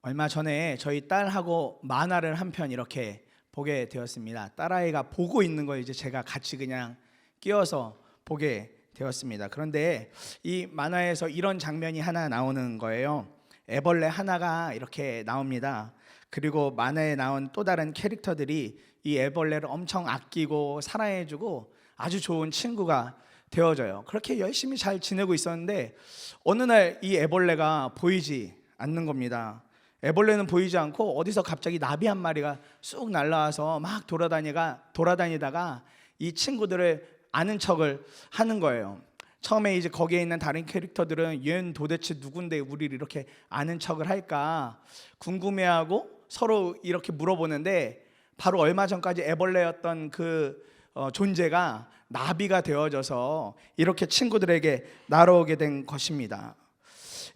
얼마 전에 저희 딸하고 만화를 한 편 이렇게 보게 되었습니다. 딸아이가 보고 있는 거 이제 제가 같이 그냥 끼어서 보게 되었습니다. 그런데 이 만화에서 이런 장면이 하나 나오는 거예요. 애벌레 하나가 이렇게 나옵니다. 그리고 만화에 나온 또 다른 캐릭터들이 이 애벌레를 엄청 아끼고 사랑해주고 아주 좋은 친구가 되어져요. 그렇게 열심히 잘 지내고 있었는데 어느 날 이 애벌레가 보이지 않는 겁니다. 애벌레는 보이지 않고 어디서 갑자기 나비 한 마리가 쑥 날라와서 막 돌아다니다가 이 친구들을 아는 척을 하는 거예요. 처음에 이제 거기에 있는 다른 캐릭터들은 얘는 도대체 누군데 우리를 이렇게 아는 척을 할까 궁금해하고 서로 이렇게 물어보는데, 바로 얼마 전까지 애벌레였던 그 존재가 나비가 되어져서 이렇게 친구들에게 날아오게 된 것입니다.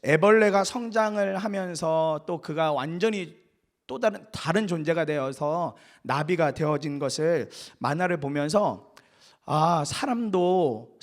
애벌레가 성장을 하면서 또 그가 완전히 또 다른 존재가 되어서 나비가 되어진 것을 만화를 보면서 사람도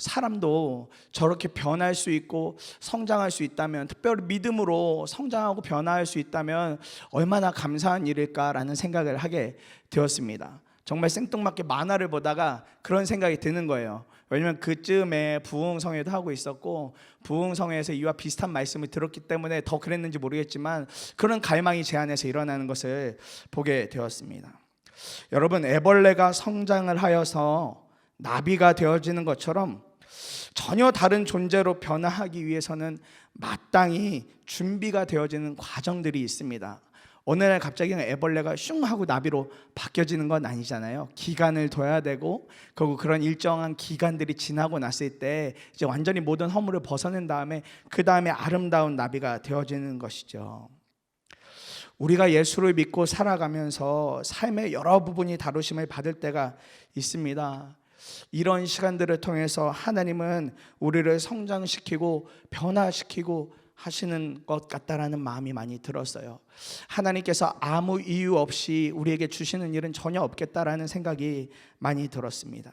저렇게 변할 수 있고 성장할 수 있다면, 특별히 믿음으로 성장하고 변화할 수 있다면 얼마나 감사한 일일까라는 생각을 하게 되었습니다. 정말 생뚱맞게 만화를 보다가 그런 생각이 드는 거예요. 왜냐면 그쯤에 부흥성회도 하고 있었고 부흥성회에서 이와 비슷한 말씀을 들었기 때문에 더 그랬는지 모르겠지만 그런 갈망이 제 안에서 일어나는 것을 보게 되었습니다. 여러분, 애벌레가 성장을 하여서 나비가 되어지는 것처럼 전혀 다른 존재로 변화하기 위해서는 마땅히 준비가 되어지는 과정들이 있습니다. 어느 날 갑자기 애벌레가 슝 하고 나비로 바뀌어지는 건 아니잖아요. 기간을 둬야 되고, 그리고 그런 일정한 기간들이 지나고 났을 때 이제 완전히 모든 허물을 벗어낸 다음에 그 다음에 아름다운 나비가 되어지는 것이죠. 우리가 예수를 믿고 살아가면서 삶의 여러 부분이 다루심을 받을 때가 있습니다. 이런 시간들을 통해서 하나님은 우리를 성장시키고 변화시키고 하시는 것 같다라는 마음이 많이 들었어요. 하나님께서 아무 이유 없이 우리에게 주시는 일은 전혀 없겠다라는 생각이 많이 들었습니다.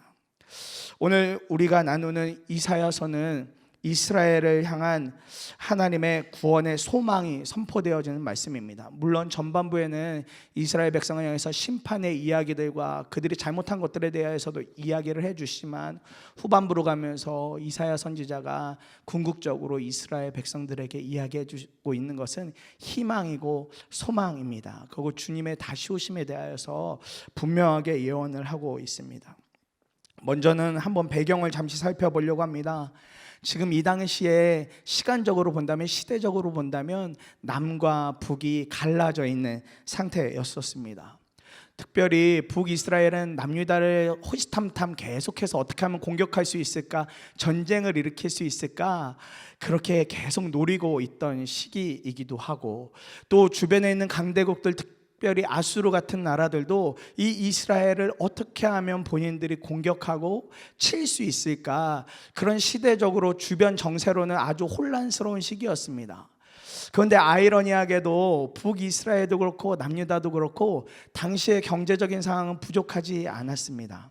오늘 우리가 나누는 이사야서는 이스라엘을 향한 하나님의 구원의 소망이 선포되어지는 말씀입니다. 물론 전반부에는 이스라엘 백성을 향해서 심판의 이야기들과 그들이 잘못한 것들에 대해서도 이야기를 해주시지만, 후반부로 가면서 이사야 선지자가 궁극적으로 이스라엘 백성들에게 이야기해 주고 있는 것은 희망이고 소망입니다. 그리고 주님의 다시 오심에 대하여서 분명하게 예언을 하고 있습니다. 먼저는 한번 배경을 잠시 살펴보려고 합니다. 지금 이 당시에 시간적으로 본다면, 시대적으로 본다면 남과 북이 갈라져 있는 상태였었습니다. 특별히 북이스라엘은 남유다를 호시탐탐 계속해서 어떻게 하면 공격할 수 있을까, 전쟁을 일으킬 수 있을까, 그렇게 계속 노리고 있던 시기이기도 하고, 또 주변에 있는 강대국들, 특별히 아수르 같은 나라들도 이 이스라엘을 어떻게 하면 본인들이 공격하고 칠 수 있을까, 그런 시대적으로 주변 정세로는 아주 혼란스러운 시기였습니다. 그런데 아이러니하게도 북이스라엘도 그렇고 남유다도 그렇고 당시의 경제적인 상황은 부족하지 않았습니다.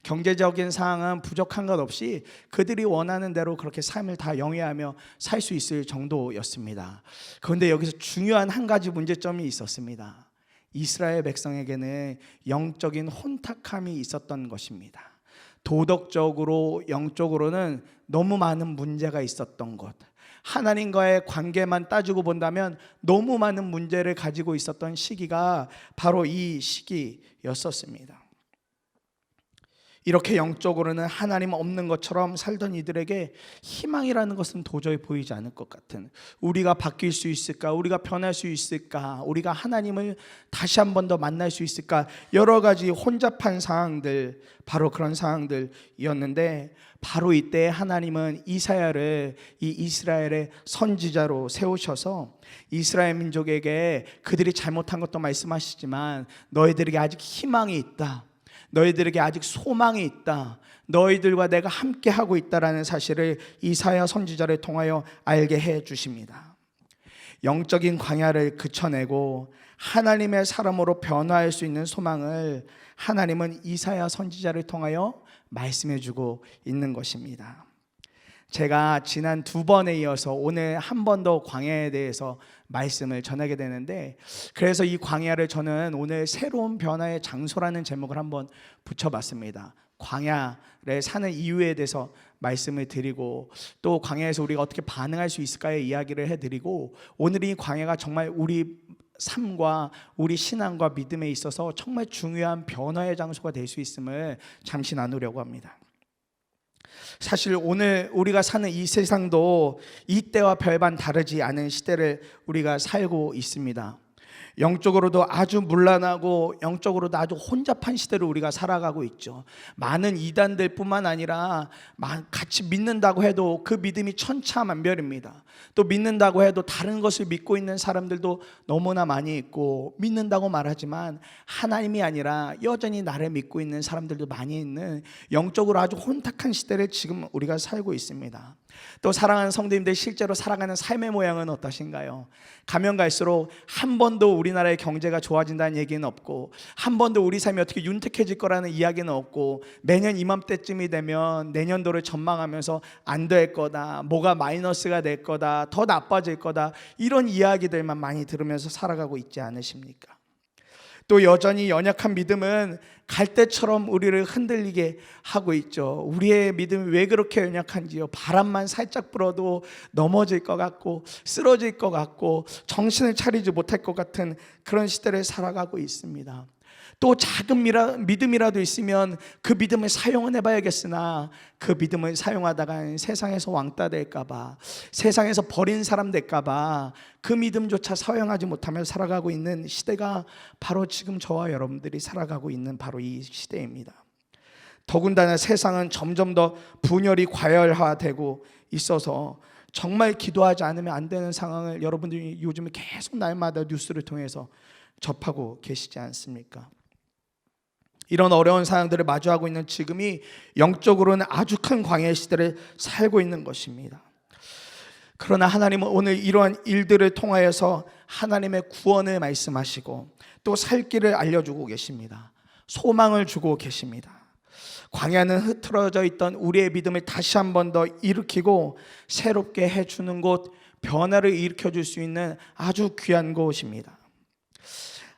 경제적인 상황은 부족한 것 없이 그들이 원하는 대로 그렇게 삶을 다 영위하며 살 수 있을 정도였습니다. 그런데 여기서 중요한 한 가지 문제점이 있었습니다. 이스라엘 백성에게는 영적인 혼탁함이 있었던 것입니다. 도덕적으로, 영적으로는 너무 많은 문제가 있었던 것, 하나님과의 관계만 따지고 본다면 너무 많은 문제를 가지고 있었던 시기가 바로 이 시기였었습니다. 이렇게 영적으로는 하나님 없는 것처럼 살던 이들에게 희망이라는 것은 도저히 보이지 않을 것 같은, 우리가 바뀔 수 있을까, 우리가 변할 수 있을까, 우리가 하나님을 다시 한 번 더 만날 수 있을까, 여러 가지 혼잡한 상황들, 바로 그런 상황들이었는데, 바로 이때 하나님은 이사야를 이 이스라엘의 선지자로 세우셔서 이스라엘 민족에게 그들이 잘못한 것도 말씀하시지만 너희들에게 아직 희망이 있다, 너희들에게 아직 소망이 있다, 너희들과 내가 함께 하고 있다라는 사실을 이사야 선지자를 통하여 알게 해 주십니다. 영적인 광야를 그쳐내고 하나님의 사람으로 변화할 수 있는 소망을 하나님은 이사야 선지자를 통하여 말씀해 주고 있는 것입니다. 제가 지난 2번에 이어서 오늘 한 번 더 광야에 대해서 말씀을 전하게 되는데, 그래서 이 광야를 저는 오늘 새로운 변화의 장소라는 제목을 한번 붙여봤습니다. 광야를 사는 이유에 대해서 말씀을 드리고, 또 광야에서 우리가 어떻게 반응할 수 있을까의 이야기를 해드리고, 오늘 이 광야가 정말 우리 삶과 우리 신앙과 믿음에 있어서 정말 중요한 변화의 장소가 될 수 있음을 잠시 나누려고 합니다. 사실 오늘 우리가 사는 이 세상도 이때와 별반 다르지 않은 시대를 우리가 살고 있습니다. 영적으로도 아주 문란하고 영적으로도 아주 혼잡한 시대를 우리가 살아가고 있죠. 많은 이단들 뿐만 아니라 같이 믿는다고 해도 그 믿음이 천차만별입니다. 또 믿는다고 해도 다른 것을 믿고 있는 사람들도 너무나 많이 있고, 믿는다고 말하지만 하나님이 아니라 여전히 나를 믿고 있는 사람들도 많이 있는 영적으로 아주 혼탁한 시대를 지금 우리가 살고 있습니다. 또 사랑하는 성도님들, 실제로 살아가는 삶의 모양은 어떠신가요? 가면 갈수록 한 번도 우리나라의 경제가 좋아진다는 얘기는 없고, 한 번도 우리 삶이 어떻게 윤택해질 거라는 이야기는 없고, 매년 이맘때쯤이 되면 내년도를 전망하면서 안 될 거다, 뭐가 마이너스가 될 거다, 더 나빠질 거다, 이런 이야기들만 많이 들으면서 살아가고 있지 않으십니까? 또 여전히 연약한 믿음은 갈대처럼 우리를 흔들리게 하고 있죠. 우리의 믿음이 왜 그렇게 연약한지요? 바람만 살짝 불어도 넘어질 것 같고, 쓰러질 것 같고, 정신을 차리지 못할 것 같은 그런 시대를 살아가고 있습니다. 또 작은 믿음이라도 있으면 그 믿음을 사용은 해봐야겠으나, 그 믿음을 사용하다가 세상에서 왕따 될까봐, 세상에서 버린 사람 될까봐 그 믿음조차 사용하지 못하며 살아가고 있는 시대가 바로 지금 저와 여러분들이 살아가고 있는 바로 이 시대입니다. 더군다나 세상은 점점 더 분열이 과열화되고 있어서 정말 기도하지 않으면 안 되는 상황을 여러분들이 요즘에 계속 날마다 뉴스를 통해서 접하고 계시지 않습니까? 이런 어려운 상황들을 마주하고 있는 지금이 영적으로는 아주 큰 광야의 시대를 살고 있는 것입니다. 그러나 하나님은 오늘 이러한 일들을 통하여서 하나님의 구원을 말씀하시고, 또 살 길을 알려주고 계십니다. 소망을 주고 계십니다. 광야는 흐트러져 있던 우리의 믿음을 다시 한 번 더 일으키고 새롭게 해주는 곳, 변화를 일으켜줄 수 있는 아주 귀한 곳입니다.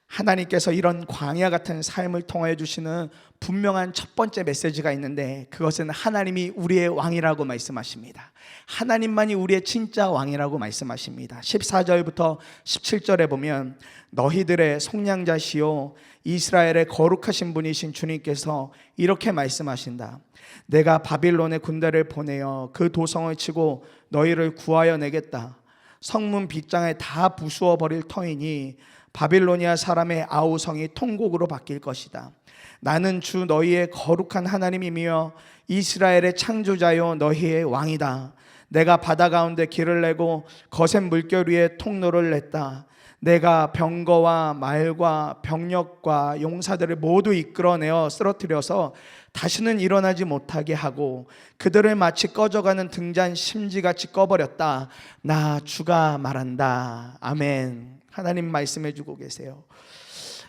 하나님께서 이런 광야 같은 삶을 통하여 주시는 분명한 첫 번째 메시지가 있는데, 그것은 하나님이 우리의 왕이라고 말씀하십니다. 하나님만이 우리의 진짜 왕이라고 말씀하십니다. 14절부터 17절에 보면, 너희들의 속량자시요 이스라엘의 거룩하신 분이신 주님께서 이렇게 말씀하신다. 내가 바빌론의 군대를 보내어 그 도성을 치고 너희를 구하여 내겠다. 성문 빗장에 다 부수어 버릴 터이니 바빌로니아 사람의 아우성이 통곡으로 바뀔 것이다. 나는 주 너희의 거룩한 하나님이며 이스라엘의 창조자요 너희의 왕이다. 내가 바다 가운데 길을 내고 거센 물결 위에 통로를 냈다. 내가 병거와 말과 병력과 용사들을 모두 이끌어내어 쓰러뜨려서 다시는 일어나지 못하게 하고 그들을 마치 꺼져가는 등잔 심지같이 꺼버렸다. 나 주가 말한다. 아멘. 하나님 말씀해 주고 계세요.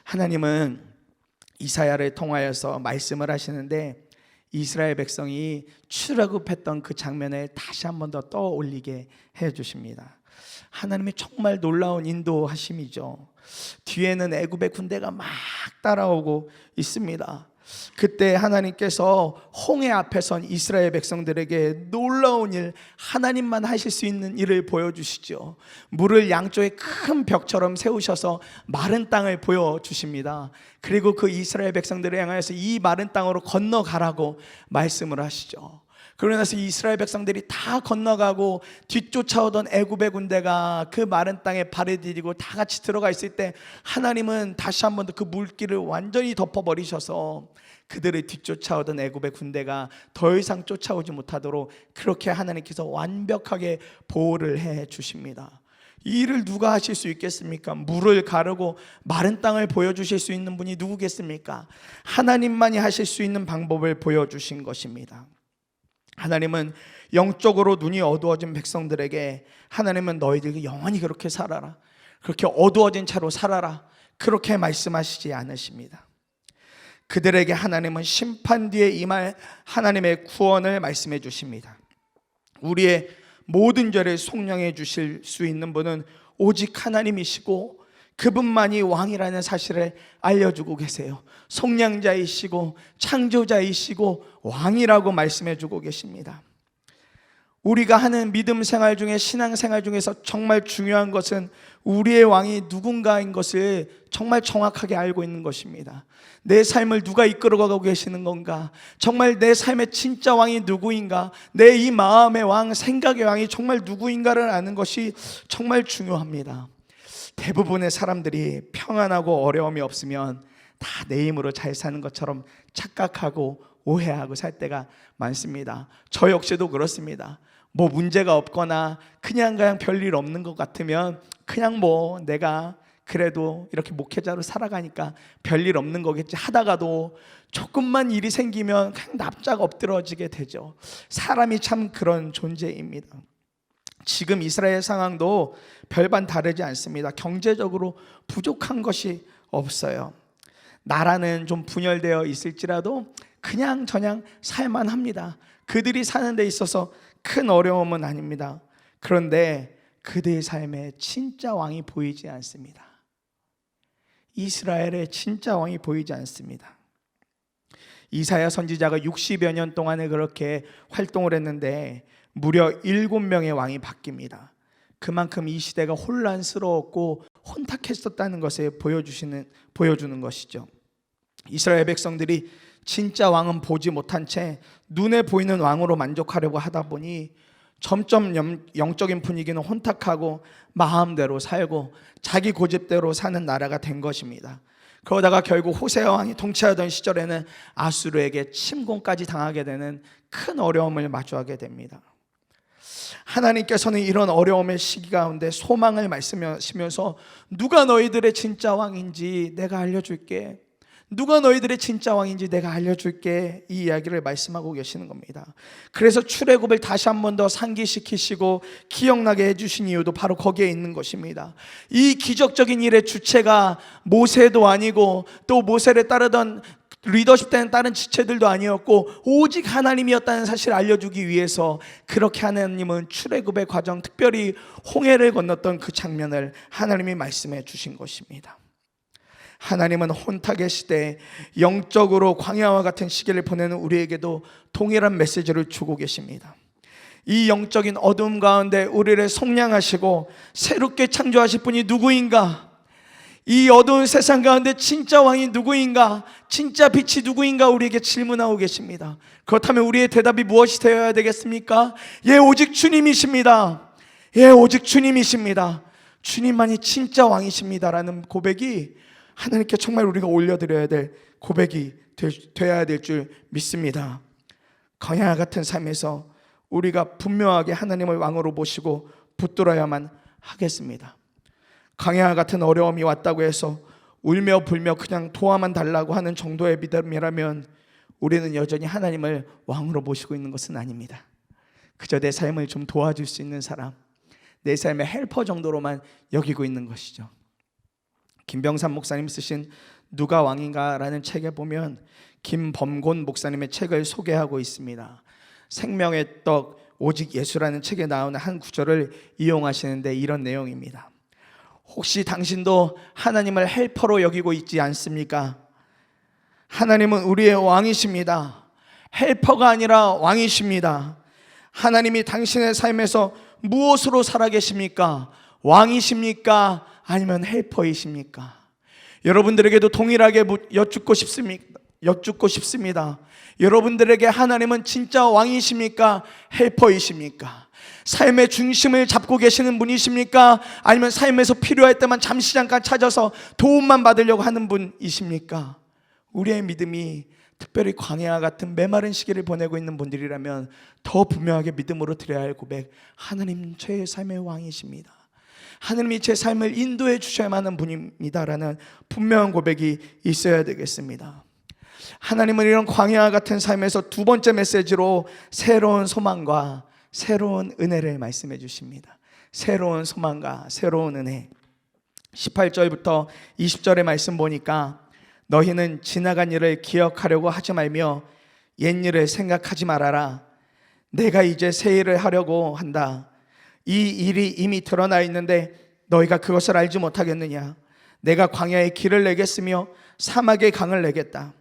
하나님은 이사야를 통하여서 말씀을 하시는데, 이스라엘 백성이 출애굽했던 그 장면을 다시 한 번 더 떠올리게 해 주십니다. 하나님의 정말 놀라운 인도하심이죠. 뒤에는 애굽의 군대가 막 따라오고 있습니다. 그때 하나님께서 홍해 앞에 선 이스라엘 백성들에게 놀라운 일, 하나님만 하실 수 있는 일을 보여주시죠. 물을 양쪽에 큰 벽처럼 세우셔서 마른 땅을 보여주십니다. 그리고 그 이스라엘 백성들을 향하여서 이 마른 땅으로 건너가라고 말씀을 하시죠. 그러고 나서 이스라엘 백성들이 다 건너가고 뒤쫓아오던 애굽의 군대가 그 마른 땅에 발을 디디고 다 같이 들어가 있을 때, 하나님은 다시 한 번 더 그 물길을 완전히 덮어버리셔서 그들을 뒤쫓아오던 애굽의 군대가 더 이상 쫓아오지 못하도록 그렇게 하나님께서 완벽하게 보호를 해 주십니다. 이 일을 누가 하실 수 있겠습니까? 물을 가르고 마른 땅을 보여주실 수 있는 분이 누구겠습니까? 하나님만이 하실 수 있는 방법을 보여주신 것입니다. 하나님은 영적으로 눈이 어두워진 백성들에게, 하나님은 너희들이 영원히 그렇게 살아라, 그렇게 어두워진 채로 살아라, 그렇게 말씀하시지 않으십니다. 그들에게 하나님은 심판 뒤에 임할 하나님의 구원을 말씀해 주십니다. 우리의 모든 죄를 속량해 주실 수 있는 분은 오직 하나님이시고 그분만이 왕이라는 사실을 알려주고 계세요. 속량자이시고 창조자이시고 왕이라고 말씀해 주고 계십니다. 우리가 하는 믿음 생활 중에, 신앙 생활 중에서 정말 중요한 것은 우리의 왕이 누군가인 것을 정말 정확하게 알고 있는 것입니다. 내 삶을 누가 이끌어가고 계시는 건가? 정말 내 삶의 진짜 왕이 누구인가? 내 이 마음의 왕, 생각의 왕이 정말 누구인가를 아는 것이 정말 중요합니다. 대부분의 사람들이 평안하고 어려움이 없으면 다 내 힘으로 잘 사는 것처럼 착각하고 오해하고 살 때가 많습니다. 저 역시도 그렇습니다. 뭐 문제가 없거나 그냥 별일 없는 것 같으면 그냥 뭐 내가 그래도 이렇게 목회자로 살아가니까 별일 없는 거겠지 하다가도 조금만 일이 생기면 그냥 납작 엎드러지게 되죠. 사람이 참 그런 존재입니다. 지금 이스라엘 상황도 별반 다르지 않습니다. 경제적으로 부족한 것이 없어요. 나라는 좀 분열되어 있을지라도 그냥 저냥 살만합니다. 그들이 사는 데 있어서 큰 어려움은 아닙니다. 그런데 그들의 삶에 진짜 왕이 보이지 않습니다. 이스라엘의 진짜 왕이 보이지 않습니다. 이사야 선지자가 60여 년 동안에 그렇게 활동을 했는데 무려 7명의 왕이 바뀝니다. 그만큼 이 시대가 혼란스러웠고 혼탁했었다는 것을 보여주는 것이죠. 이스라엘 백성들이 진짜 왕은 보지 못한 채 눈에 보이는 왕으로 만족하려고 하다 보니 점점 영적인 분위기는 혼탁하고 마음대로 살고 자기 고집대로 사는 나라가 된 것입니다. 그러다가 결국 호세아 왕이 통치하던 시절에는 아수르에게 침공까지 당하게 되는 큰 어려움을 마주하게 됩니다. 하나님께서는 이런 어려움의 시기 가운데 소망을 말씀하시면서 누가 너희들의 진짜 왕인지 내가 알려줄게, 누가 너희들의 진짜 왕인지 내가 알려줄게, 이 이야기를 말씀하고 계시는 겁니다. 그래서 출애굽을 다시 한 번 더 상기시키시고 기억나게 해주신 이유도 바로 거기에 있는 것입니다. 이 기적적인 일의 주체가 모세도 아니고 또 모세를 따르던 리더십 때는 다른 지체들도 아니었고 오직 하나님이었다는 사실을 알려주기 위해서 그렇게 하나님은 출애굽의 과정, 특별히 홍해를 건넜던 그 장면을 하나님이 말씀해 주신 것입니다. 하나님은 혼탁의 시대에 영적으로 광야와 같은 시기를 보내는 우리에게도 동일한 메시지를 주고 계십니다. 이 영적인 어둠 가운데 우리를 속량하시고 새롭게 창조하실 분이 누구인가? 이 어두운 세상 가운데 진짜 왕이 누구인가? 진짜 빛이 누구인가? 우리에게 질문하고 계십니다. 그렇다면 우리의 대답이 무엇이 되어야 되겠습니까? 예, 오직 주님이십니다. 예, 오직 주님이십니다. 주님만이 진짜 왕이십니다라는 고백이 하나님께 정말 우리가 올려드려야 될 고백이 되어야 될 줄 믿습니다. 광야 같은 삶에서 우리가 분명하게 하나님을 왕으로 모시고 붙들어야만 하겠습니다. 광야 같은 어려움이 왔다고 해서 울며 불며 그냥 도와만 달라고 하는 정도의 믿음이라면 우리는 여전히 하나님을 왕으로 모시고 있는 것은 아닙니다. 그저 내 삶을 좀 도와줄 수 있는 사람, 내 삶의 헬퍼 정도로만 여기고 있는 것이죠. 김병삼 목사님 쓰신 누가 왕인가라는 책에 보면 김범곤 목사님의 책을 소개하고 있습니다. 생명의 떡 오직 예수라는 책에 나오는 한 구절을 이용하시는데 이런 내용입니다. 혹시 당신도 하나님을 헬퍼로 여기고 있지 않습니까? 하나님은 우리의 왕이십니다. 헬퍼가 아니라 왕이십니다. 하나님이 당신의 삶에서 무엇으로 살아계십니까? 왕이십니까? 아니면 헬퍼이십니까? 여러분들에게도 동일하게 여쭙고 싶습니다. 여러분들에게 하나님은 진짜 왕이십니까? 헬퍼이십니까? 삶의 중심을 잡고 계시는 분이십니까? 아니면 삶에서 필요할 때만 잠시 잠깐 찾아서 도움만 받으려고 하는 분이십니까? 우리의 믿음이 특별히 광야와 같은 메마른 시기를 보내고 있는 분들이라면 더 분명하게 믿음으로 드려야 할 고백, 하나님 제 삶의 왕이십니다. 하나님이 제 삶을 인도해 주셔야만 하는 분입니다라는 분명한 고백이 있어야 되겠습니다. 하나님은 이런 광야와 같은 삶에서 두 번째 메시지로 새로운 소망과 새로운 은혜를 말씀해 주십니다. 새로운 소망과 새로운 은혜. 18절부터 20절의 말씀 보니까 너희는 지나간 일을 기억하려고 하지 말며 옛 일을 생각하지 말아라. 내가 이제 새 일을 하려고 한다. 이 일이 이미 드러나 있는데 너희가 그것을 알지 못하겠느냐? 내가 광야에 길을 내겠으며 사막에 강을 내겠다.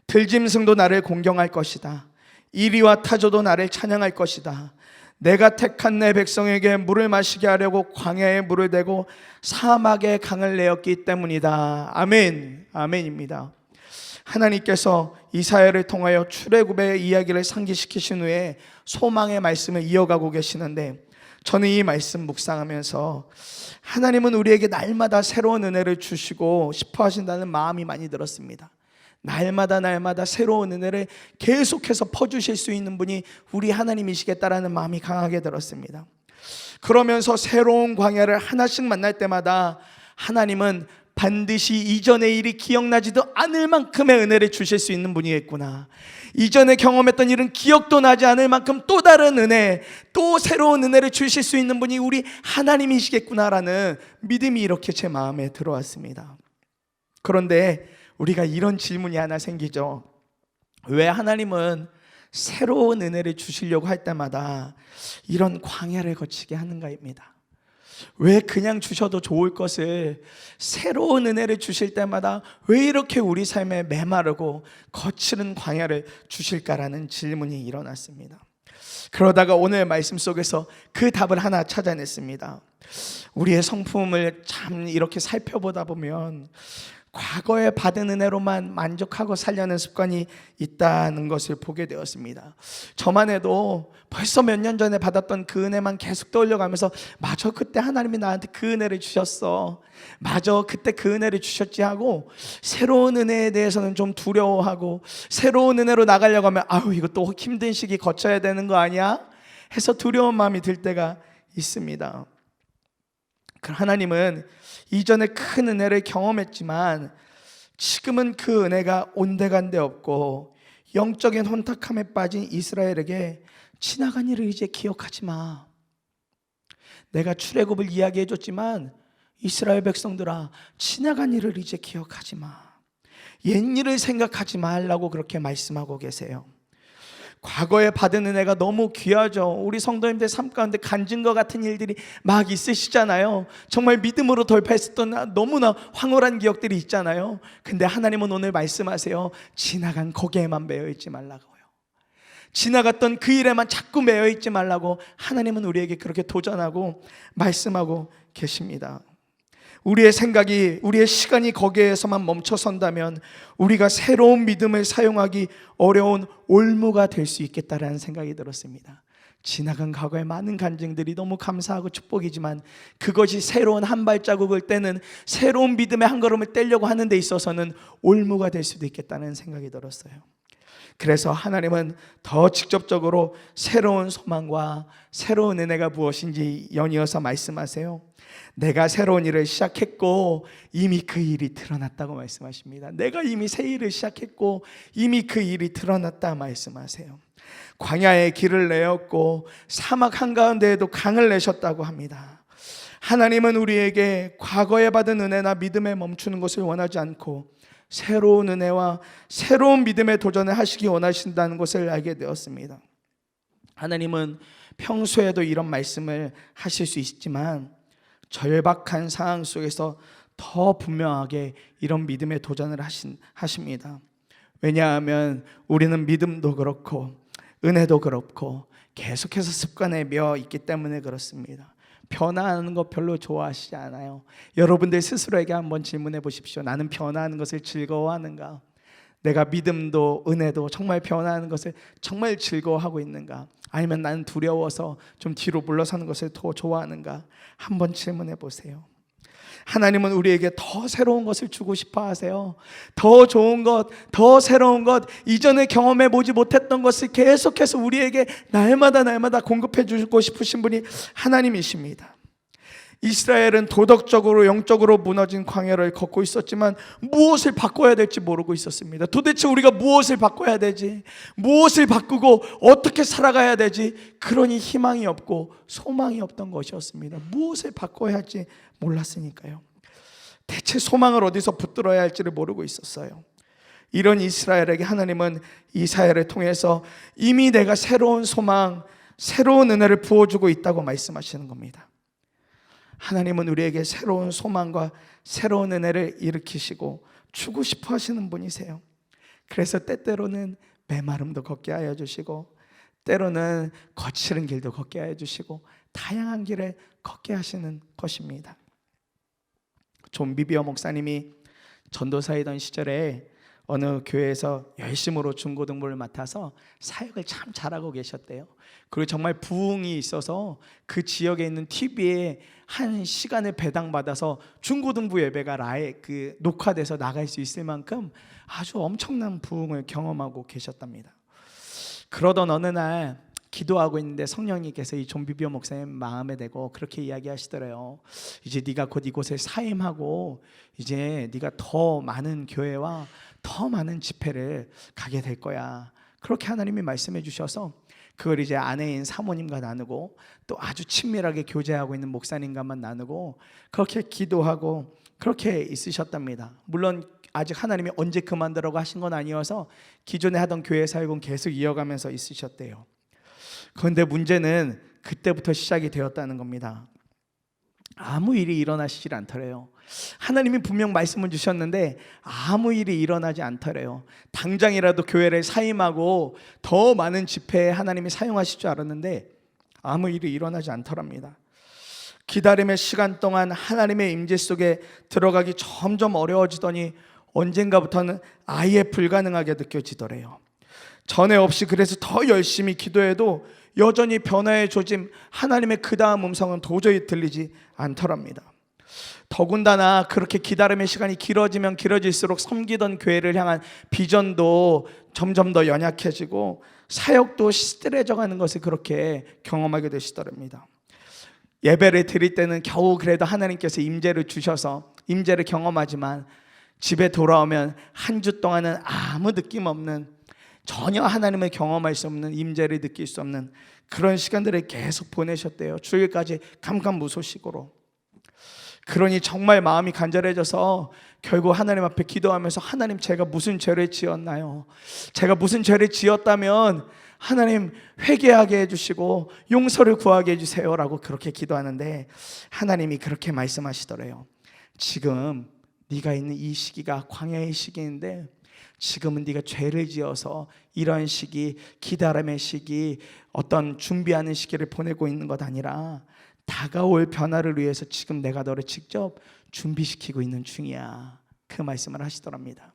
들짐승도 나를 공경할 것이다. 이리와 타조도 나를 찬양할 것이다. 내가 택한 내 백성에게 물을 마시게 하려고 광야에 물을 대고 사막에 강을 내었기 때문이다. 아멘. 아멘입니다. 하나님께서 이사야를 통하여 출애굽의 이야기를 상기시키신 후에 소망의 말씀을 이어가고 계시는데, 저는 이 말씀 묵상하면서 하나님은 우리에게 날마다 새로운 은혜를 주시고 싶어 하신다는 마음이 많이 들었습니다. 날마다 새로운 은혜를 계속해서 퍼주실 수 있는 분이 우리 하나님이시겠다라는 마음이 강하게 들었습니다. 그러면서 새로운 광야를 하나씩 만날 때마다 하나님은 반드시 이전의 일이 기억나지도 않을 만큼의 은혜를 주실 수 있는 분이겠구나, 이전에 경험했던 일은 기억도 나지 않을 만큼 또 다른 은혜, 또 새로운 은혜를 주실 수 있는 분이 우리 하나님이시겠구나라는 믿음이 이렇게 제 마음에 들어왔습니다. 그런데 우리가 이런 질문이 하나 생기죠. 왜 하나님은 새로운 은혜를 주시려고 할 때마다 이런 광야를 거치게 하는가입니다. 왜 그냥 주셔도 좋을 것을 새로운 은혜를 주실 때마다 왜 이렇게 우리 삶에 메마르고 거칠은 광야를 주실까라는 질문이 일어났습니다. 그러다가 오늘 말씀 속에서 그 답을 하나 찾아냈습니다. 우리의 성품을 참 이렇게 살펴보다 보면 과거에 받은 은혜로만 만족하고 살려는 습관이 있다는 것을 보게 되었습니다. 저만 해도 벌써 몇 년 전에 받았던 그 은혜만 계속 떠올려가면서 맞아, 그때 하나님이 나한테 그 은혜를 주셨어, 맞아, 그때 그 은혜를 주셨지 하고, 새로운 은혜에 대해서는 좀 두려워하고, 새로운 은혜로 나가려고 하면 아유, 이거 또 힘든 시기 거쳐야 되는 거 아니야? 해서 두려운 마음이 들 때가 있습니다. 하나님은 이전에 큰 은혜를 경험했지만 지금은 그 은혜가 온데간데 없고 영적인 혼탁함에 빠진 이스라엘에게 지나간 일을 이제 기억하지 마. 내가 출애굽을 이야기해 줬지만 이스라엘 백성들아, 지나간 일을 이제 기억하지 마. 옛일을 생각하지 말라고 그렇게 말씀하고 계세요. 과거에 받은 은혜가 너무 귀하죠. 우리 성도님들 삶 가운데 간증과 같은 일들이 막 있으시잖아요. 정말 믿음으로 돌파했었던 너무나 황홀한 기억들이 있잖아요. 근데 하나님은 오늘 말씀하세요. 지나간 거기에만 매여있지 말라고요. 지나갔던 그 일에만 자꾸 매여있지 말라고 하나님은 우리에게 그렇게 도전하고 말씀하고 계십니다. 우리의 생각이, 우리의 시간이 거기에서만 멈춰선다면 우리가 새로운 믿음을 사용하기 어려운 올무가 될 수 있겠다라는 생각이 들었습니다. 지나간 과거의 많은 간증들이 너무 감사하고 축복이지만 그것이 새로운 한 발자국을 떼는 새로운 믿음의 한 걸음을 떼려고 하는 데 있어서는 올무가 될 수도 있겠다는 생각이 들었어요. 그래서 하나님은 더 직접적으로 새로운 소망과 새로운 은혜가 무엇인지 연이어서 말씀하세요. 내가 새로운 일을 시작했고 이미 그 일이 드러났다고 말씀하십니다. 내가 이미 새 일을 시작했고 이미 그 일이 드러났다 말씀하세요. 광야에 길을 내었고 사막 한가운데에도 강을 내셨다고 합니다. 하나님은 우리에게 과거에 받은 은혜나 믿음에 멈추는 것을 원하지 않고 새로운 은혜와 새로운 믿음의 도전을 하시기 원하신다는 것을 알게 되었습니다. 하나님은 평소에도 이런 말씀을 하실 수 있지만 절박한 상황 속에서 더 분명하게 이런 믿음의 도전을 하십니다. 왜냐하면 우리는 믿음도 그렇고 은혜도 그렇고 계속해서 습관에 매여 있기 때문에 그렇습니다. 변화하는 거 별로 좋아하시지 않아요. 여러분들 스스로에게 한번 질문해 보십시오. 나는 변화하는 것을 즐거워하는가? 내가 믿음도 은혜도 정말 변화하는 것을 정말 즐거워하고 있는가? 아니면 나는 두려워서 좀 뒤로 물러서는 것을 더 좋아하는가? 한번 질문해 보세요. 하나님은 우리에게 더 새로운 것을 주고 싶어 하세요. 더 좋은 것, 더 새로운 것, 이전에 경험해 보지 못했던 것을 계속해서 우리에게 날마다 공급해 주고 싶으신 분이 하나님이십니다. 이스라엘은 도덕적으로 영적으로 무너진 광야를 걷고 있었지만 무엇을 바꿔야 될지 모르고 있었습니다. 도대체 우리가 무엇을 바꿔야 되지? 무엇을 바꾸고 어떻게 살아가야 되지? 그러니 희망이 없고 소망이 없던 것이었습니다. 무엇을 바꿔야 할지 몰랐으니까요. 대체 소망을 어디서 붙들어야 할지를 모르고 있었어요. 이런 이스라엘에게 하나님은 이사야를 통해서 이미 내가 새로운 소망, 새로운 은혜를 부어주고 있다고 말씀하시는 겁니다. 하나님은 우리에게 새로운 소망과 새로운 은혜를 일으키시고 주고 싶어 하시는 분이세요. 그래서 때때로는 메마름도 걷게 하여 주시고, 때로는 거칠은 길도 걷게 하여 주시고, 다양한 길을 걷게 하시는 것입니다. 존 비비어 목사님이 전도사이던 시절에 어느 교회에서 열심으로 중고등부를 맡아서 사역을 참 잘하고 계셨대요. 그리고 정말 부흥이 있어서 그 지역에 있는 TV에 한 시간에 배당받아서 중고등부 예배가 녹화돼서 나갈 수 있을 만큼 아주 엄청난 부흥을 경험하고 계셨답니다. 그러던 어느 날 기도하고 있는데 성령님께서 이 존 비비어 목사님 마음에 대고 그렇게 이야기하시더래요. 이제 네가 곧 이곳에 사임하고 이제 네가 더 많은 교회와 더 많은 집회를 가게 될 거야. 그렇게 하나님이 말씀해 주셔서 그걸 이제 아내인 사모님과 나누고 또 아주 친밀하게 교제하고 있는 목사님과만 나누고 그렇게 기도하고 그렇게 있으셨답니다. 물론 아직 하나님이 언제 그만두라고 하신 건 아니어서 기존에 하던 교회 사역은 계속 이어가면서 있으셨대요. 그런데 문제는 그때부터 시작이 되었다는 겁니다. 아무 일이 일어나시질 않더래요. 하나님이 분명 말씀을 주셨는데 아무 일이 일어나지 않더래요. 당장이라도 교회를 사임하고 더 많은 집회에 하나님이 사용하실 줄 알았는데 아무 일이 일어나지 않더랍니다. 기다림의 시간 동안 하나님의 임재 속에 들어가기 점점 어려워지더니 언젠가부터는 아예 불가능하게 느껴지더래요. 전에 없이 그래서 더 열심히 기도해도 여전히 변화의 조짐, 하나님의 그 다음 음성은 도저히 들리지 않더랍니다. 더군다나 그렇게 기다림의 시간이 길어지면 길어질수록 섬기던 교회를 향한 비전도 점점 더 연약해지고 사역도 시들해져가는 것을 그렇게 경험하게 되시더랍니다. 예배를 드릴 때는 겨우 그래도 하나님께서 임재를 주셔서 임재를 경험하지만 집에 돌아오면 한 주 동안은 아무 느낌 없는, 전혀 하나님을 경험할 수 없는, 임재를 느낄 수 없는 그런 시간들을 계속 보내셨대요. 주일까지 감감무소식으로. 그러니 정말 마음이 간절해져서 결국 하나님 앞에 기도하면서 하나님, 제가 무슨 죄를 지었나요? 제가 무슨 죄를 지었다면 하나님 회개하게 해주시고 용서를 구하게 해주세요 라고 그렇게 기도하는데 하나님이 그렇게 말씀하시더래요. 지금 네가 있는 이 시기가 광야의 시기인데 지금은 네가 죄를 지어서 이런 시기, 기다림의 시기, 어떤 준비하는 시기를 보내고 있는 것 아니라 다가올 변화를 위해서 지금 내가 너를 직접 준비시키고 있는 중이야. 그 말씀을 하시더랍니다.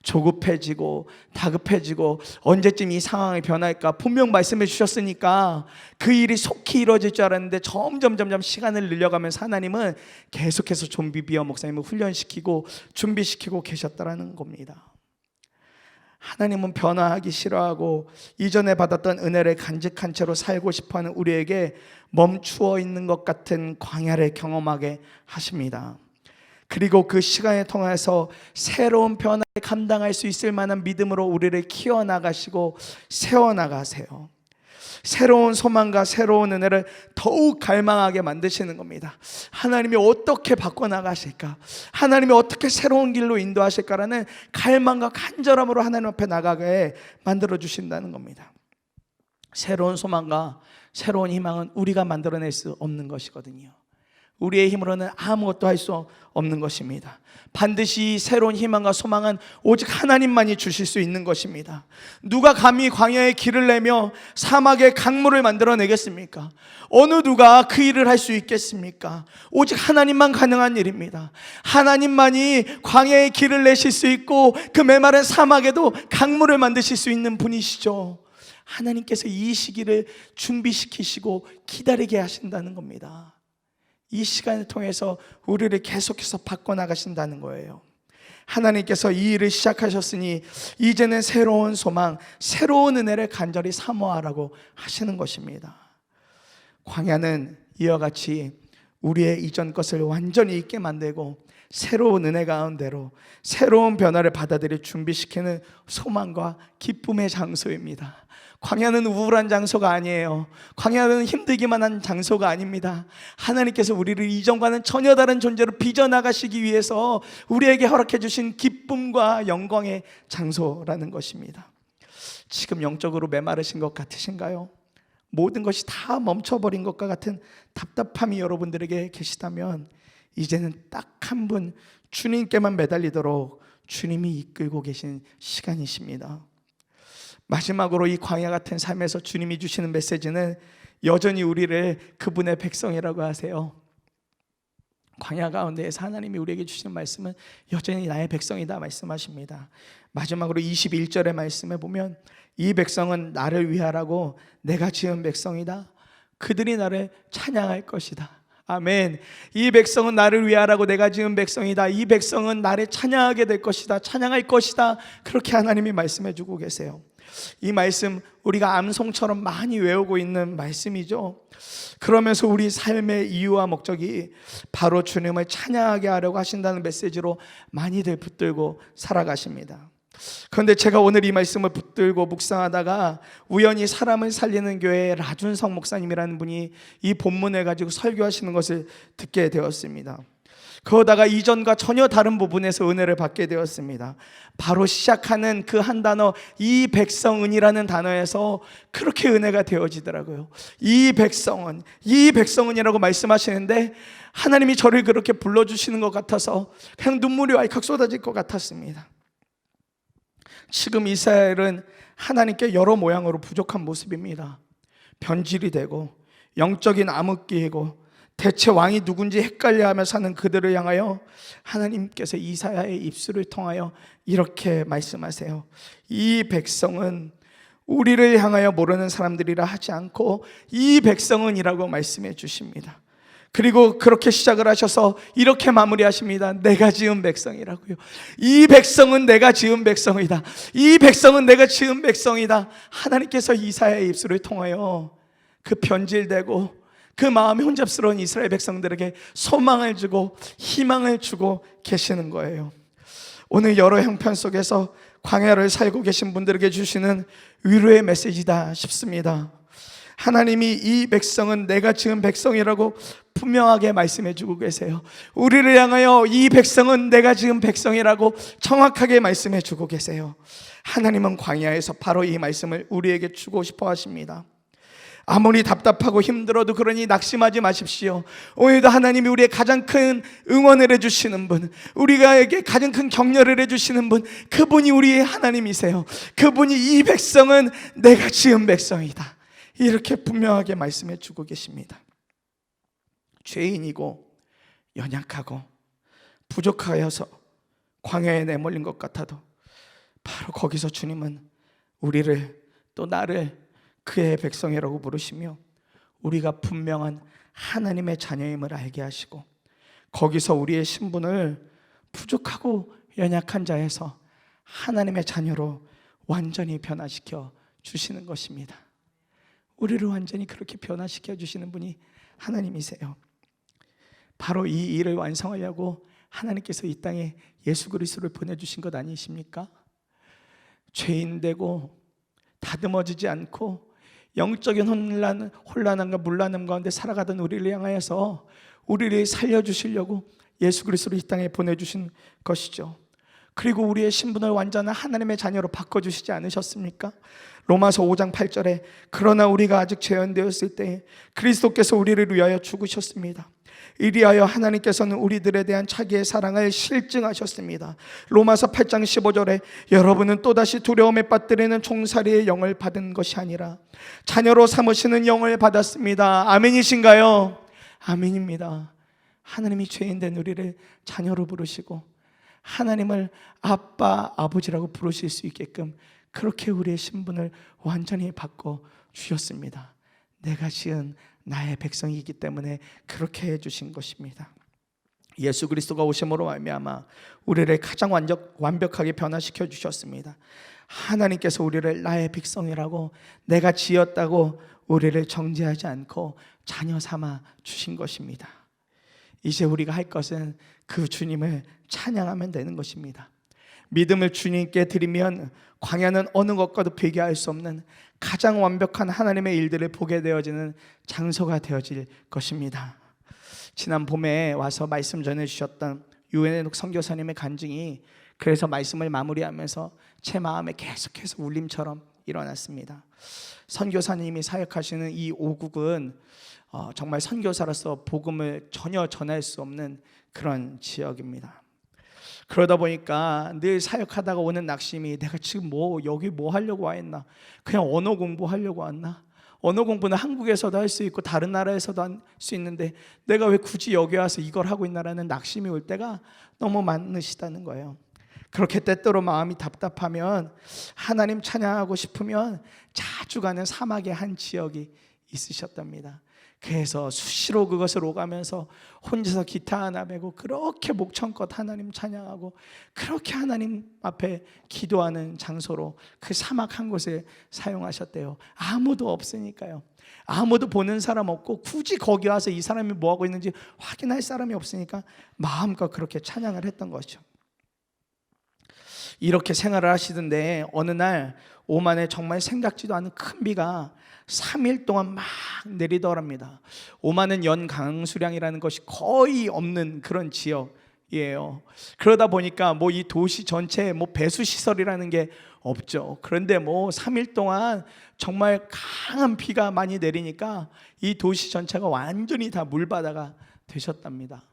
조급해지고 다급해지고 언제쯤 이 상황이 변할까, 분명 말씀해 주셨으니까 그 일이 속히 이루어질 줄 알았는데 점점 시간을 늘려가면서 하나님은 계속해서 존 비비어 목사님을 훈련시키고 준비시키고 계셨다라는 겁니다. 하나님은 변화하기 싫어하고 이전에 받았던 은혜를 간직한 채로 살고 싶어하는 우리에게 멈추어 있는 것 같은 광야를 경험하게 하십니다. 그리고 그 시간을 통해서 새로운 변화를 감당할 수 있을 만한 믿음으로 우리를 키워나가시고 세워나가세요. 새로운 소망과 새로운 은혜를 더욱 갈망하게 만드시는 겁니다. 하나님이 어떻게 바꿔나가실까, 하나님이 어떻게 새로운 길로 인도하실까라는 갈망과 간절함으로 하나님 앞에 나가게 만들어주신다는 겁니다. 새로운 소망과 새로운 희망은 우리가 만들어낼 수 없는 것이거든요. 우리의 힘으로는 아무것도 할 수 없는 것입니다. 반드시 새로운 희망과 소망은 오직 하나님만이 주실 수 있는 것입니다. 누가 감히 광야에 길을 내며 사막에 강물을 만들어내겠습니까? 어느 누가 그 일을 할 수 있겠습니까? 오직 하나님만 가능한 일입니다. 하나님만이 광야에 길을 내실 수 있고 그 메마른 사막에도 강물을 만드실 수 있는 분이시죠. 하나님께서 이 시기를 준비시키시고 기다리게 하신다는 겁니다. 이 시간을 통해서 우리를 계속해서 바꿔나가신다는 거예요. 하나님께서 이 일을 시작하셨으니 이제는 새로운 소망, 새로운 은혜를 간절히 사모하라고 하시는 것입니다. 광야는 이와 같이 우리의 이전 것을 완전히 잊게 만들고 새로운 은혜 가운데로 새로운 변화를 받아들일 준비시키는 소망과 기쁨의 장소입니다. 광야는 우울한 장소가 아니에요. 광야는 힘들기만 한 장소가 아닙니다. 하나님께서 우리를 이전과는 전혀 다른 존재로 빚어나가시기 위해서 우리에게 허락해 주신 기쁨과 영광의 장소라는 것입니다. 지금 영적으로 메마르신 것 같으신가요? 모든 것이 다 멈춰버린 것과 같은 답답함이 여러분들에게 계시다면 이제는 딱 한 분 주님께만 매달리도록 주님이 이끌고 계신 시간이십니다. 마지막으로 이 광야 같은 삶에서 주님이 주시는 메시지는 여전히 우리를 그분의 백성이라고 하세요. 광야 가운데에서 하나님이 우리에게 주시는 말씀은 여전히 나의 백성이다 말씀하십니다. 마지막으로 21절의 말씀에 보면 이 백성은 나를 위하라고 내가 지은 백성이다. 그들이 나를 찬양할 것이다. 아멘. 이 백성은 나를 위하라고 내가 지은 백성이다. 이 백성은 나를 찬양하게 될 것이다. 찬양할 것이다. 그렇게 하나님이 말씀해 주고 계세요. 이 말씀 우리가 암송처럼 많이 외우고 있는 말씀이죠. 그러면서 우리 삶의 이유와 목적이 바로 주님을 찬양하게 하려고 하신다는 메시지로 많이들 붙들고 살아가십니다. 그런데 제가 오늘 이 말씀을 붙들고 묵상하다가 우연히 사람을 살리는 교회의 라준성 목사님이라는 분이 이 본문을 가지고 설교하시는 것을 듣게 되었습니다. 그러다가 이전과 전혀 다른 부분에서 은혜를 받게 되었습니다. 바로 시작하는 그 한 단어, 이 백성은이라는 단어에서 그렇게 은혜가 되어지더라고요. 이 백성은이라고 말씀하시는데 하나님이 저를 그렇게 불러주시는 것 같아서 그냥 눈물이 왈칵 쏟아질 것 같았습니다. 지금 이스라엘은 하나님께 여러 모양으로 부족한 모습입니다. 변질이 되고 영적인 암흑기이고 대체 왕이 누군지 헷갈려하며 사는 그들을 향하여 하나님께서 이사야의 입술을 통하여 이렇게 말씀하세요. 이 백성은 우리를 향하여 모르는 사람들이라 하지 않고 이 백성은이라고 말씀해 주십니다. 그리고 그렇게 시작을 하셔서 이렇게 마무리하십니다. 내가 지은 백성이라고요. 이 백성은 내가 지은 백성이다. 이 백성은 내가 지은 백성이다. 하나님께서 이사야의 입술을 통하여 그 변질되고 그 마음이 혼잡스러운 이스라엘 백성들에게 소망을 주고 희망을 주고 계시는 거예요. 오늘 여러 형편 속에서 광야를 살고 계신 분들에게 주시는 위로의 메시지다 싶습니다. 하나님이 이 백성은 내가 지은 백성이라고 분명하게 말씀해 주고 계세요. 우리를 향하여 이 백성은 내가 지은 백성이라고 정확하게 말씀해 주고 계세요. 하나님은 광야에서 바로 이 말씀을 우리에게 주고 싶어 하십니다. 아무리 답답하고 힘들어도 그러니 낙심하지 마십시오. 오늘도 하나님이 우리의 가장 큰 응원을 해주시는 분, 우리가에게 가장 큰 격려를 해주시는 분, 그분이 우리의 하나님이세요. 그분이 이 백성은 내가 지은 백성이다, 이렇게 분명하게 말씀해 주고 계십니다. 죄인이고 연약하고 부족하여서 광야에 내몰린 것 같아도 바로 거기서 주님은 우리를, 또 나를 그의 백성이라고 부르시며 우리가 분명한 하나님의 자녀임을 알게 하시고 거기서 우리의 신분을 부족하고 연약한 자에서 하나님의 자녀로 완전히 변화시켜 주시는 것입니다. 우리를 완전히 그렇게 변화시켜 주시는 분이 하나님이세요. 바로 이 일을 완성하려고 하나님께서 이 땅에 예수 그리스도를 보내주신 것 아니십니까? 죄인 되고 다듬어지지 않고 영적인 혼란함과 물란함 가운데 살아가던 우리를 향하여서 우리를 살려주시려고 예수 그리스도를 이 땅에 보내주신 것이죠. 그리고 우리의 신분을 완전한 하나님의 자녀로 바꿔주시지 않으셨습니까? 로마서 5장 8절에 그러나 우리가 아직 죄인되었을 때 그리스도께서 우리를 위하여 죽으셨습니다. 이리하여 하나님께서는 우리들에 대한 자기의 사랑을 실증하셨습니다. 로마서 8장 15절에 여러분은 또다시 두려움에 빠뜨리는 종살이의 영을 받은 것이 아니라 자녀로 삼으시는 영을 받았습니다. 아멘이신가요? 아멘입니다. 하나님이 죄인된 우리를 자녀로 부르시고 하나님을 아빠, 아버지라고 부르실 수 있게끔 그렇게 우리의 신분을 완전히 바꿔 주셨습니다. 내가 지은 나의 백성이기 때문에 그렇게 해주신 것입니다. 예수 그리스도가 오심으로 말미암아 우리를 가장 완벽하게 변화시켜 주셨습니다. 하나님께서 우리를 나의 백성이라고, 내가 지었다고 우리를 정죄하지 않고 자녀 삼아 주신 것입니다. 이제 우리가 할 것은 그 주님을 찬양하면 되는 것입니다. 믿음을 주님께 드리면 광야는 어느 것과도 비교할 수 없는 가장 완벽한 하나님의 일들을 보게 되어지는 장소가 되어질 것입니다. 지난 봄에 와서 말씀 전해주셨던 유엔옥 선교사님의 간증이 그래서 말씀을 마무리하면서 제 마음에 계속해서 울림처럼 일어났습니다. 선교사님이 사역하시는 이 오국은 정말 선교사로서 복음을 전혀 전할 수 없는 그런 지역입니다. 그러다 보니까 늘 사역하다가 오는 낙심이, 내가 지금 여기 뭐 하려고 와 있나? 그냥 언어 공부하려고 왔나? 언어 공부는 한국에서도 할 수 있고 다른 나라에서도 할 수 있는데 내가 왜 굳이 여기 와서 이걸 하고 있나라는 낙심이 올 때가 너무 많으시다는 거예요. 그렇게 때때로 마음이 답답하면, 하나님 찬양하고 싶으면 자주 가는 사막의 한 지역이 있으셨답니다. 그래서 수시로 그것을 오가면서 혼자서 기타 하나 메고 그렇게 목청껏 하나님 찬양하고 그렇게 하나님 앞에 기도하는 장소로 그 사막 한 곳을 사용하셨대요. 아무도 없으니까요. 아무도 보는 사람 없고 굳이 거기 와서 이 사람이 뭐하고 있는지 확인할 사람이 없으니까 마음껏 그렇게 찬양을 했던 거죠. 이렇게 생활을 하시던데 어느 날 오만에 정말 생각지도 않은 큰 비가 3일 동안 막 내리더랍니다. 오만은 연 강수량이라는 것이 거의 없는 그런 지역이에요. 그러다 보니까 이 도시 전체에 배수 시설이라는 게 없죠. 그런데 3일 동안 정말 강한 비가 많이 내리니까 이 도시 전체가 완전히 다 물바다가 되셨답니다.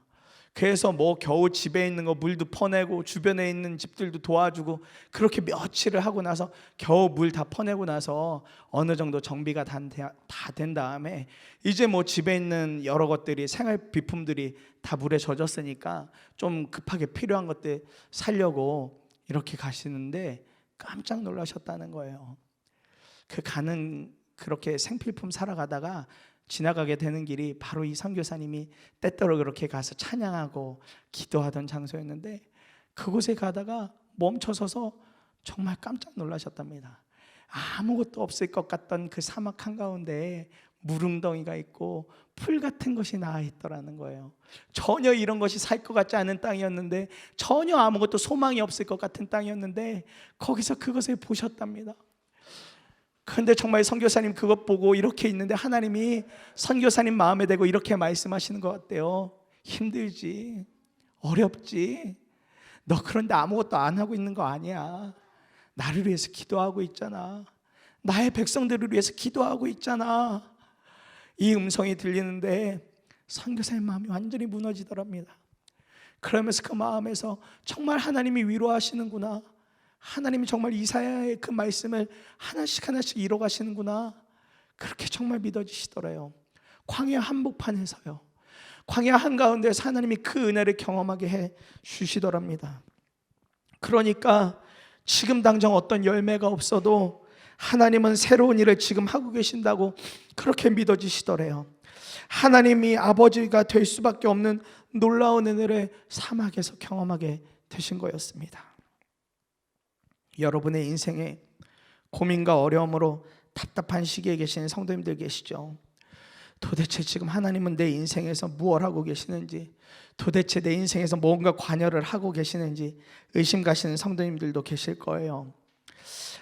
그래서 겨우 집에 있는 거 물도 퍼내고 주변에 있는 집들도 도와주고 그렇게 며칠을 하고 나서 겨우 물 다 퍼내고 나서 어느 정도 정비가 다 된 다음에 이제 집에 있는 여러 것들이, 생활 비품들이 다 물에 젖었으니까 좀 급하게 필요한 것들 사려고 이렇게 가시는데 깜짝 놀라셨다는 거예요. 그렇게 생필품 사러 가다가 지나가게 되는 길이 바로 이 선교사님이 때때로 그렇게 가서 찬양하고 기도하던 장소였는데, 그곳에 가다가 멈춰서서 정말 깜짝 놀라셨답니다. 아무것도 없을 것 같던 그 사막 한가운데에 물웅덩이가 있고 풀 같은 것이 나와 있더라는 거예요. 전혀 이런 것이 살 것 같지 않은 땅이었는데, 전혀 아무것도 소망이 없을 것 같은 땅이었는데 거기서 그것을 보셨답니다. 그런데 정말 선교사님 그것 보고 이렇게 있는데 하나님이 선교사님 마음에 대고 이렇게 말씀하시는 것 같대요. 힘들지, 어렵지, 너 그런데 아무것도 안 하고 있는 거 아니야. 나를 위해서 기도하고 있잖아. 나의 백성들을 위해서 기도하고 있잖아. 이 음성이 들리는데 선교사님 마음이 완전히 무너지더랍니다. 그러면서 그 마음에서 정말 하나님이 위로하시는구나, 하나님이 정말 이사야의 그 말씀을 하나씩 하나씩 이뤄가시는구나, 그렇게 정말 믿어지시더래요. 광야 한복판에서요, 광야 한가운데서 하나님이 그 은혜를 경험하게 해 주시더랍니다. 그러니까 지금 당장 어떤 열매가 없어도 하나님은 새로운 일을 지금 하고 계신다고 그렇게 믿어지시더래요. 하나님이 아버지가 될 수밖에 없는 놀라운 은혜를 사막에서 경험하게 되신 거였습니다. 여러분의 인생에 고민과 어려움으로 답답한 시기에 계시는 성도님들 계시죠? 도대체 지금 하나님은 내 인생에서 무엇을 하고 계시는지, 도대체 내 인생에서 뭔가 관여를 하고 계시는지 의심 가시는 성도님들도 계실 거예요.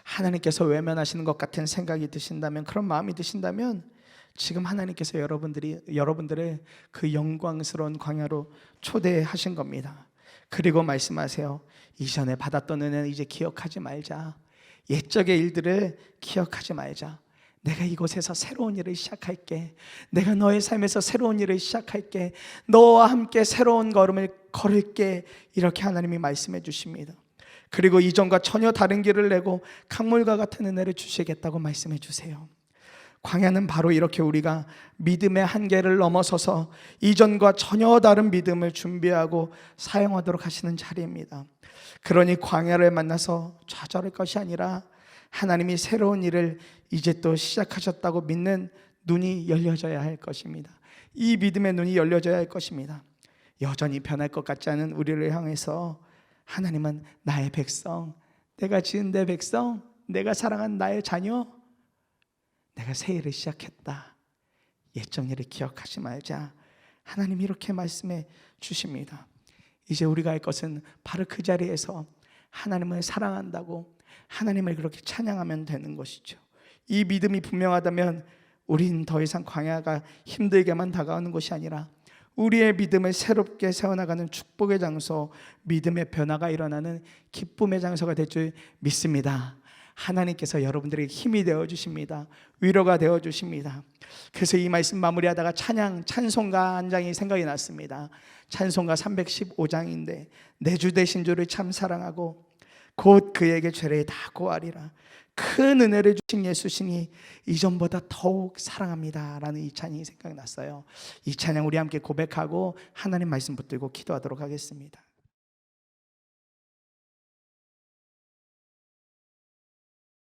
하나님께서 외면하시는 것 같은 생각이 드신다면, 그런 마음이 드신다면 지금 하나님께서 여러분들을 그 영광스러운 광야로 초대하신 겁니다. 그리고 말씀하세요. 이전에 받았던 은혜는 이제 기억하지 말자. 옛적의 일들을 기억하지 말자. 내가 이곳에서 새로운 일을 시작할게. 내가 너의 삶에서 새로운 일을 시작할게. 너와 함께 새로운 걸음을 걸을게. 이렇게 하나님이 말씀해 주십니다. 그리고 이전과 전혀 다른 길을 내고 강물과 같은 은혜를 주시겠다고 말씀해 주세요. 광야는 바로 이렇게 우리가 믿음의 한계를 넘어서서 이전과 전혀 다른 믿음을 준비하고 사용하도록 하시는 자리입니다. 그러니 광야를 만나서 좌절할 것이 아니라 하나님이 새로운 일을 이제 또 시작하셨다고 믿는 눈이 열려져야 할 것입니다. 이 믿음의 눈이 열려져야 할 것입니다. 여전히 변할 것 같지 않은 우리를 향해서 하나님은 나의 백성, 내가 지은 내 백성, 내가 사랑한 나의 자녀, 내가 새 일을 시작했다. 옛적 일을 기억하지 말자. 하나님이 이렇게 말씀해 주십니다. 이제 우리가 할 것은 바로 그 자리에서 하나님을 사랑한다고 하나님을 그렇게 찬양하면 되는 것이죠. 이 믿음이 분명하다면 우린 더 이상 광야가 힘들게만 다가오는 것이 아니라 우리의 믿음을 새롭게 세워나가는 축복의 장소, 믿음의 변화가 일어나는 기쁨의 장소가 될 줄 믿습니다. 하나님께서 여러분들에게 힘이 되어 주십니다. 위로가 되어 주십니다. 그래서 이 말씀 마무리하다가 찬송가 한 장이 생각이 났습니다. 찬송가 315장인데 내 주 되신 주를 참 사랑하고 곧 그에게 죄를 다 고하리라. 큰 은혜를 주신 예수시니 이전보다 더욱 사랑합니다 라는 이 찬양이 생각났어요. 이 찬양 우리 함께 고백하고 하나님 말씀 붙들고 기도하도록 하겠습니다.